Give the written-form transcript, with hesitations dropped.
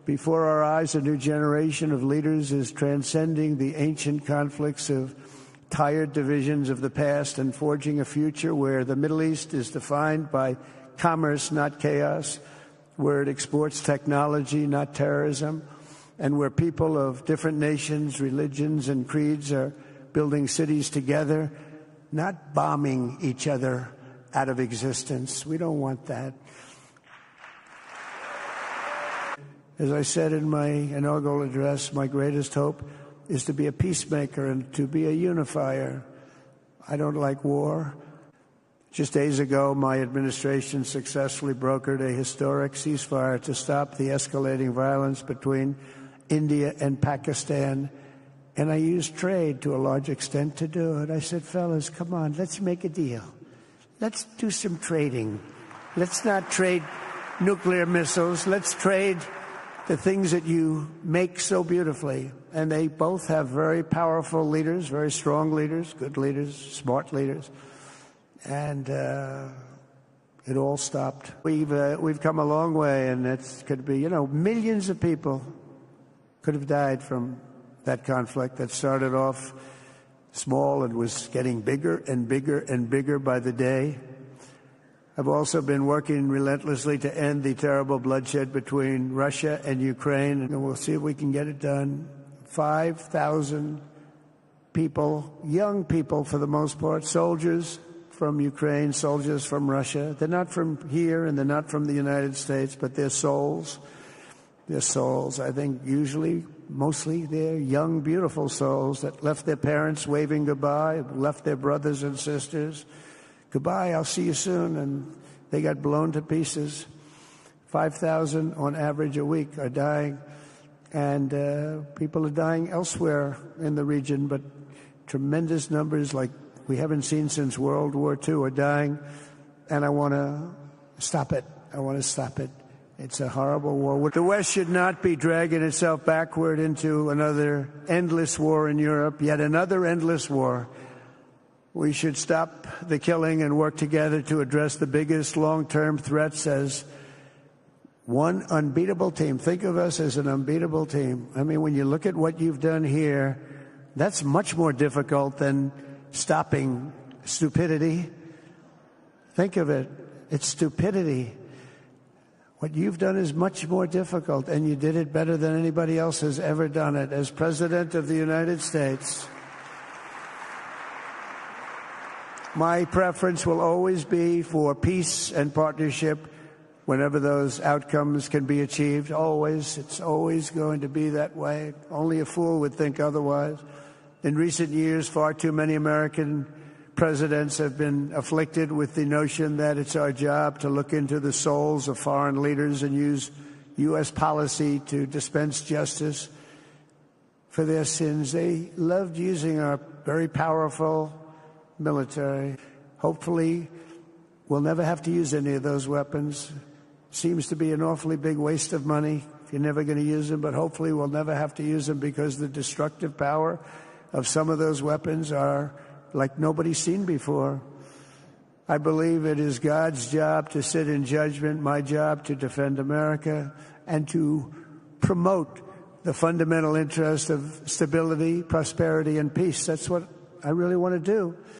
before our eyes, a new generation of leaders is transcending the ancient conflicts of tired divisions of the past and forging a future where the Middle East is defined by commerce, not chaos, where it exports technology, not terrorism, and where people of different nations, religions, and creeds are building cities together, not bombing each other out of existence. We don't want that. As I said in my inaugural address, my greatest hope is to be a peacemaker and to be a unifier. I don't like war. Just days ago, my administration successfully brokered a historic ceasefire to stop the escalating violence between India and Pakistan. And I used trade to a large extent to do it. I said, fellas, come on, let's make a deal. Let's do some trading. Let's not trade nuclear missiles. Let's trade the things that you make so beautifully. And they both have very powerful leaders, very strong leaders, good leaders, smart leaders. And it all stopped. We've come a long way, and it could be, millions of people could have died from that conflict that started off small and was getting bigger and bigger and bigger by the day. I've also been working relentlessly to end the terrible bloodshed between Russia and Ukraine, and we'll see if we can get it done. 5,000 people, young people for the most part, soldiers from Ukraine, soldiers from Russia. They're not from here and they're not from the United States, but they're souls. They're souls. I think usually, mostly, they're young, beautiful souls that left their parents waving goodbye, left their brothers and sisters. Goodbye, I'll see you soon. And they got blown to pieces. 5,000 on average a week are dying. And people are dying elsewhere in the region, but tremendous numbers like we haven't seen since World War II are dying. And I want to stop it. I want to stop it. It's a horrible war. The West should not be dragging itself backward into another endless war in Europe, yet another endless war. We should stop the killing and work together to address the biggest long-term threats as one unbeatable team. Think of us as an unbeatable team. I mean, when you look at what you've done here, that's much more difficult than stopping stupidity. Think of it. It's stupidity. What you've done is much more difficult, and you did it better than anybody else has ever done it. As President of the United States, my preference will always be for peace and partnership whenever those outcomes can be achieved. Always. It's always going to be that way. Only a fool would think otherwise. In recent years, far too many American presidents have been afflicted with the notion that it's our job to look into the souls of foreign leaders and use U.S. policy to dispense justice for their sins. They loved using our very powerful military. Hopefully, we'll never have to use any of those weapons. Seems to be an awfully big waste of money if you're never going to use them, but hopefully we'll never have to use them because the destructive power of some of those weapons are like nobody's seen before. I believe it is God's job to sit in judgment, my job to defend America, and to promote the fundamental interest of stability, prosperity, and peace. That's what I really want to do.